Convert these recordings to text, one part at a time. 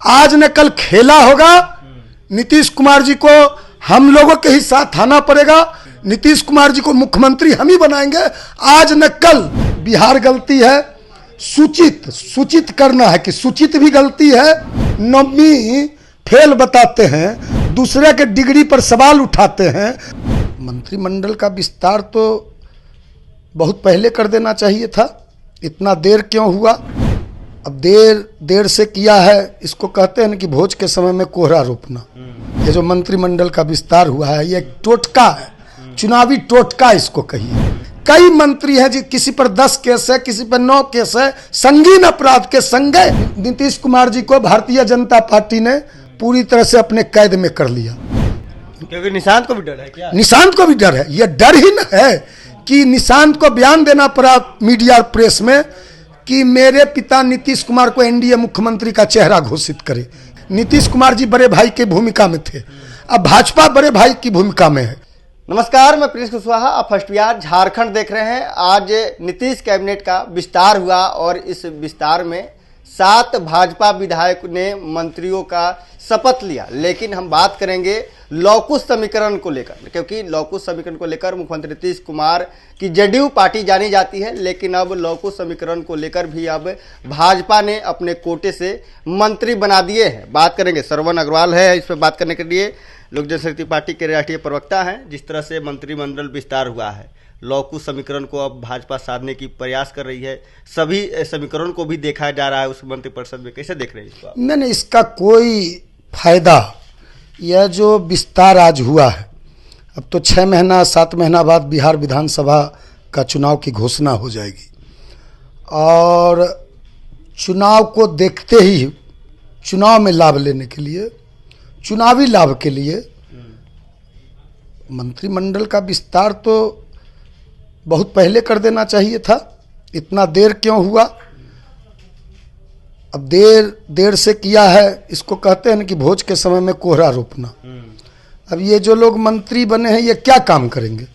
आज न कल खेला होगा। नीतीश कुमार जी को हम लोगों के ही साथ आना पड़ेगा। नीतीश कुमार जी को मुख्यमंत्री हम ही बनाएंगे। आज न कल बिहार गलती है, सूचित करना है कि सूचित भी गलती है। नौवीं फेल बताते हैं, दूसरे के डिग्री पर सवाल उठाते हैं। मंत्रिमंडल का विस्तार तो बहुत पहले कर देना चाहिए था, इतना देर क्यों हुआ? अब देर से किया है, इसको कहते हैं कि भोज के समय में कोहरा रोपना। ये जो मंत्रिमंडल का विस्तार हुआ है, ये एक टोटका है, चुनावी टोटका इसको कहिए। कई मंत्री हैं जी, किसी पर 10 केस है, किसी पर 9 केस है, संगीन अपराध के संज्ञा। नीतीश कुमार जी को भारतीय जनता पार्टी ने पूरी तरह से अपने कैद में कर लिया। क्योंकि निशांत को भी डर है क्या? निशांत को भी डर है। यह डर ही न है कि निशांत को बयान देना पड़ा मीडिया और प्रेस में कि मेरे पिता नीतीश कुमार को एनडीए मुख्यमंत्री का चेहरा घोषित करे। नीतीश कुमार जी बड़े भाई की भूमिका में थे, अब भाजपा बड़े भाई की भूमिका में है। नमस्कार, मैं प्रिंस कुशवाहा, आप फर्स्ट बिहार झारखंड देख रहे हैं। आज नीतीश कैबिनेट का विस्तार हुआ और इस विस्तार में 7 भाजपा विधायक ने मंत्रियों का शपथ लिया। लेकिन हम बात करेंगे लौकुश समीकरण को लेकर, क्योंकि लौकुश समीकरण को लेकर मुख्यमंत्री नीतीश कुमार की जदयू पार्टी जानी जाती है, लेकिन अब लौकुश समीकरण को लेकर भी अब भाजपा ने अपने कोटे से मंत्री बना दिए हैं। बात करेंगे, श्रवण अग्रवाल है इस पर बात करने के लिए, लोक जनशक्ति पार्टी के राष्ट्रीय प्रवक्ता हैं। जिस तरह से मंत्रिमंडल विस्तार हुआ है, लौकुश समीकरण को अब भाजपा साधने की प्रयास कर रही है, सभी समीकरण को भी देखा जा रहा है उस मंत्रिपरिषद में। कैसे देख रहे हैं इसको? नहीं, इसका कोई फायदा, यह जो विस्तार आज हुआ है, अब तो 6 महीना 7 महीना बाद बिहार विधानसभा का चुनाव की घोषणा हो जाएगी और चुनाव को देखते ही, चुनाव में लाभ लेने के लिए, चुनावी लाभ के लिए मंत्रिमंडल का विस्तार तो बहुत पहले कर देना चाहिए था, इतना देर क्यों हुआ? अब देर से किया है, इसको कहते हैं कि भोज के समय में कोहरा रोपना। अब ये जो लोग मंत्री बने हैं, ये क्या काम करेंगे?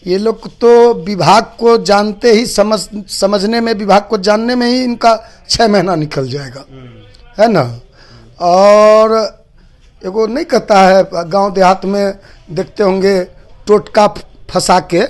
ये लोग तो विभाग को जानते ही, समझने में, विभाग को जानने में ही इनका 6 महीना निकल जाएगा, है ना। और एगो नहीं कहता है, गांव देहात में देखते होंगे, टोटका फंसा के,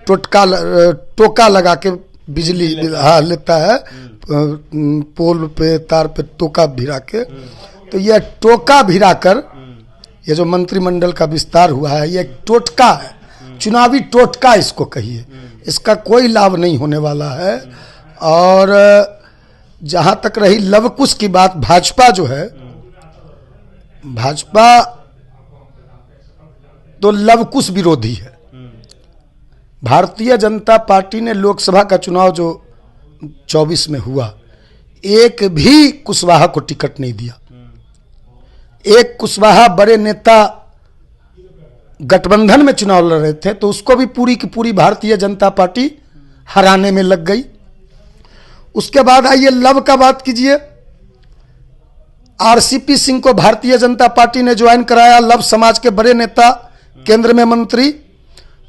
टोका लगा के बिजली लेता है, पोल पे, तार पे टोका भिरा के। तो यह टोका भिरा कर ये जो मंत्रिमंडल का विस्तार हुआ है, यह एक टोटका है, चुनावी टोटका इसको कहिए। इसका कोई लाभ नहीं होने वाला है। और जहां तक रही लवकुश की बात, भाजपा जो है, भाजपा तो लवकुश विरोधी है। भारतीय जनता पार्टी ने लोकसभा का चुनाव जो 24 में हुआ, एक भी कुशवाहा को टिकट नहीं दिया। एक कुशवाहा बड़े नेता गठबंधन में चुनाव लड़ रहे थे, तो उसको भी पूरी की पूरी भारतीय जनता पार्टी हराने में लग गई। उसके बाद आइए लव का बात कीजिए। आरसीपी सिंह को भारतीय जनता पार्टी ने ज्वाइन कराया, लव समाज के बड़े नेता, केंद्र में मंत्री।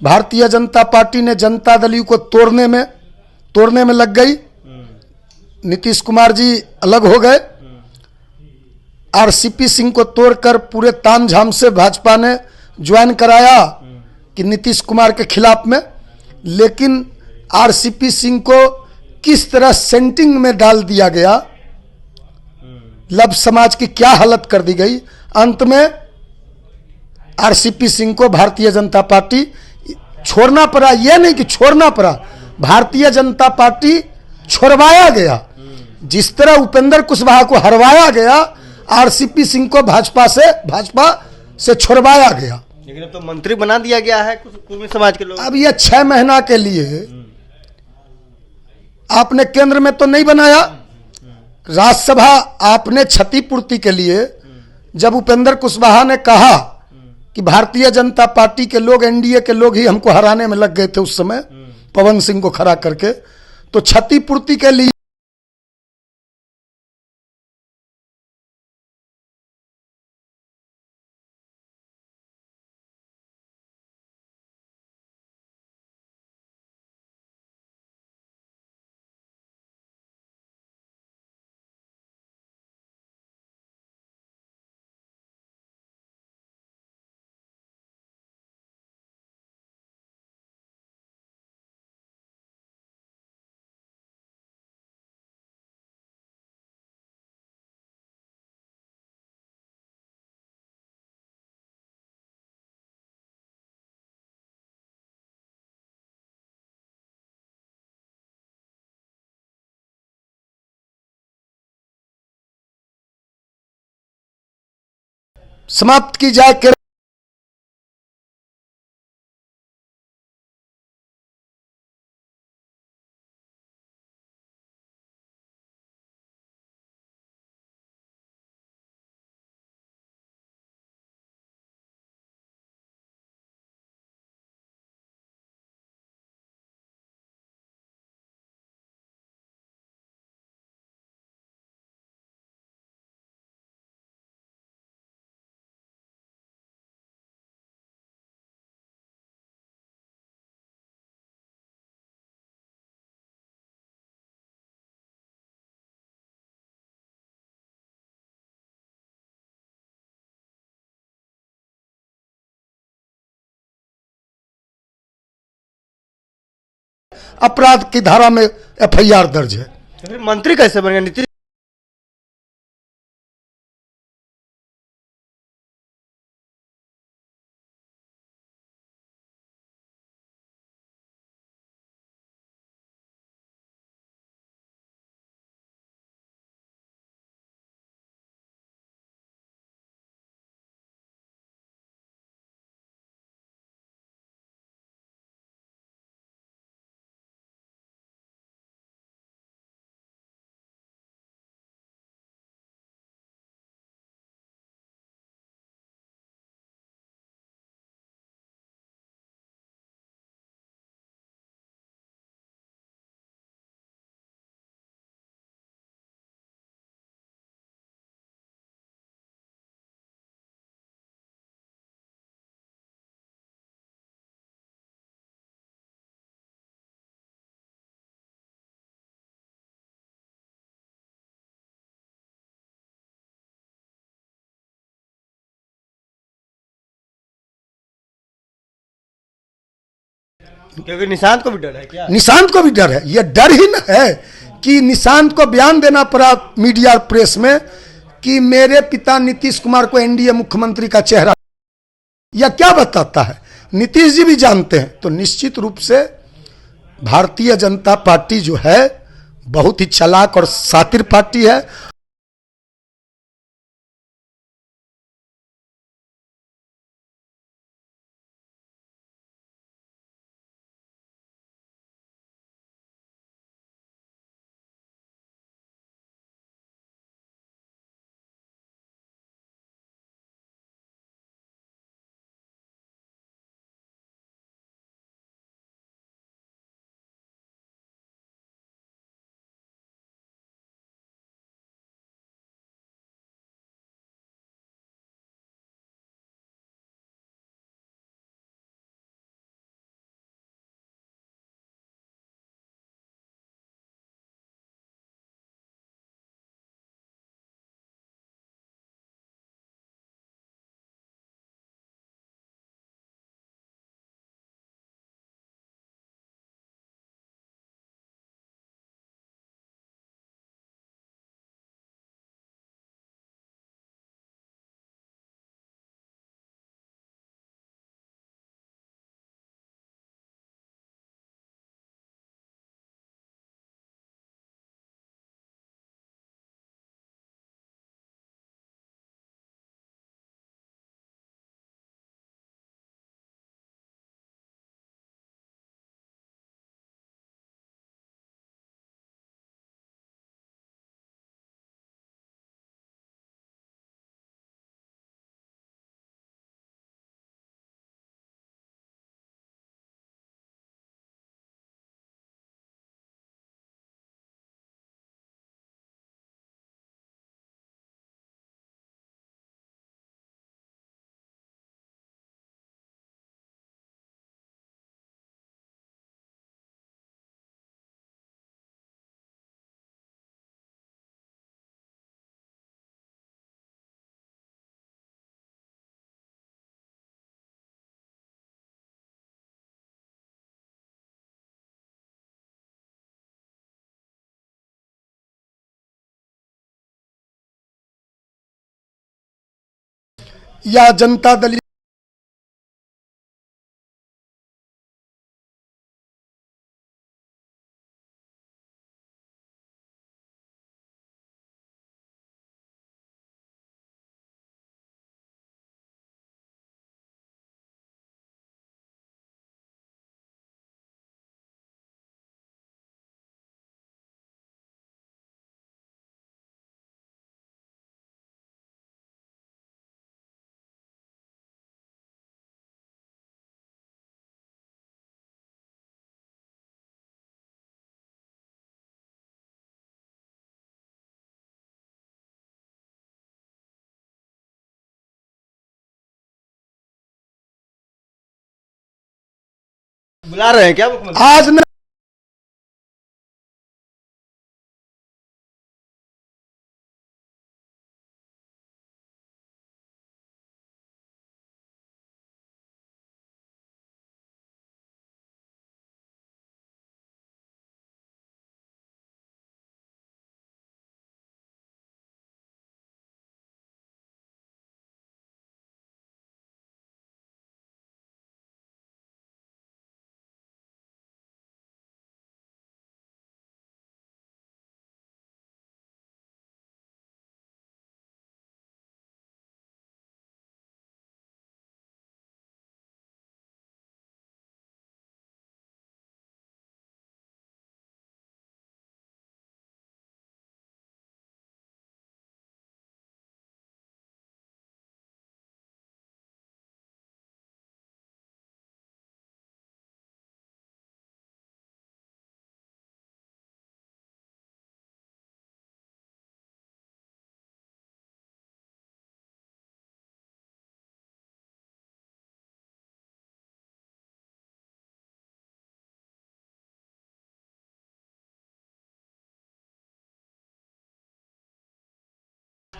भारतीय जनता पार्टी ने जनता दल यू को तोड़ने में लग गई। नीतीश कुमार जी अलग हो गए। आरसीपी सिंह को तोड़कर पूरे तामझाम से भाजपा ने ज्वाइन कराया कि नीतीश कुमार के खिलाफ में। लेकिन आरसीपी सिंह को किस तरह सेंटिंग में डाल दिया गया, लव समाज की क्या हालत कर दी गई। अंत में आरसीपी सिंह को भारतीय जनता पार्टी छोड़ना पड़ा। यह नहीं कि छोड़ना पड़ा, भारतीय जनता पार्टी छोड़वाया गया। जिस तरह उपेंद्र कुशवाहा को हरवाया गया, आरसीपी सिंह को भाजपा से छोड़वाया गया। लेकिन अब तो मंत्री बना दिया गया है कुर्मी समाज के लोग। अब यह 6 महीना के लिए आपने केंद्र में तो नहीं बनाया, राज्यसभा आपने क्षतिपूर्ति के लिए, जब उपेंद्र कुशवाहा ने कहा कि भारतीय जनता पार्टी के लोग, एनडीए के लोग ही हमको हराने में लग गए थे उस समय, पवन सिंह को खड़ा करके, तो क्षतिपूर्ति के लिए समाप्त की जाए। अपराध की धारा में एफआईआर दर्ज है। तो फिर मंत्री कैसे बन गए नीतीश? क्योंकि निशांत को भी डर है क्या? निशांत को भी डर है। यह डर ही न है कि निशांत को बयान देना पड़ा मीडिया प्रेस में कि मेरे पिता नीतीश कुमार को एनडीए मुख्यमंत्री का चेहरा, यह क्या बताता है? नीतीश जी भी जानते हैं। तो निश्चित रूप से भारतीय जनता पार्टी जो है बहुत ही चालाक और शातिर पार्टी है। या जनता दल बुला रहे हैं क्या मुख्यमंत्री? आज न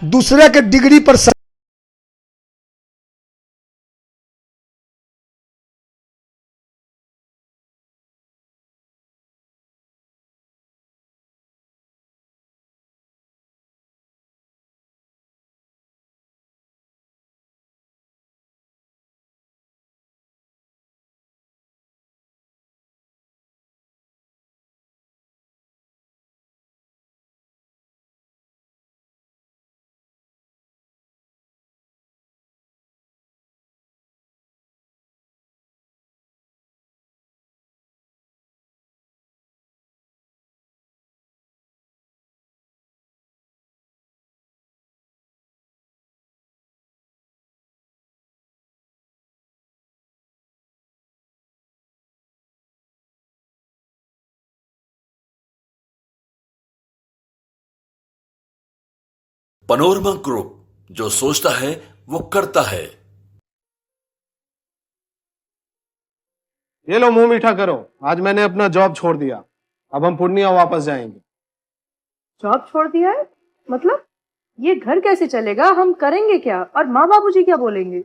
दूसरे के डिग्री पर पनोरमा ग्रुप, जो सोचता है वो करता है। ये लो मुंह मीठा करो, आज मैंने अपना जॉब छोड़ दिया। अब हम पूर्णिया वापस जाएंगे। जॉब छोड़ दिया है? मतलब ये घर कैसे चलेगा? हम करेंगे क्या? और माँ बाबूजी क्या बोलेंगे?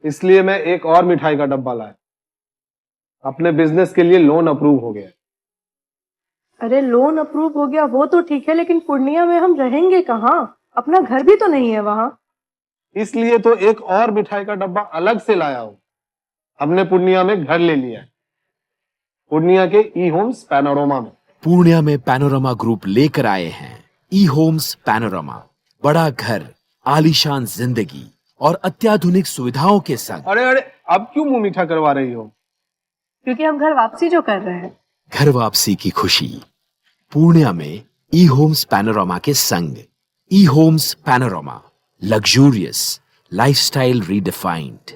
इसलिए मैं एक और मिठाई का डब्बा लाया। अपने बिजनेस के लिए लोन अप्रूव हो गया। अरे लोन अप्रूव हो गया वो तो ठीक है, लेकिन पूर्णिया में हम रहेंगे कहाँ? अपना घर भी तो नहीं है वहाँ। इसलिए तो एक और मिठाई का डब्बा अलग से लाया हूं। हमने पूर्णिया में घर ले लिया है, पूर्णिया के ई होम्स पैनोरमा में। पूर्णिया में पैनोरमा ग्रुप लेकर आए हैं ई होम्स पैनोरमा। बड़ा घर, आलीशान जिंदगी और अत्याधुनिक सुविधाओं के संग। अरे अरे, अब क्यों मुंह मीठा करवा रही हो? क्योंकि हम घर वापसी जो कर रहे हैं। घर वापसी की खुशी पूर्णिया में ई होम्स पैनोरमा के संग। ई homes panorama, luxurious lifestyle redefined.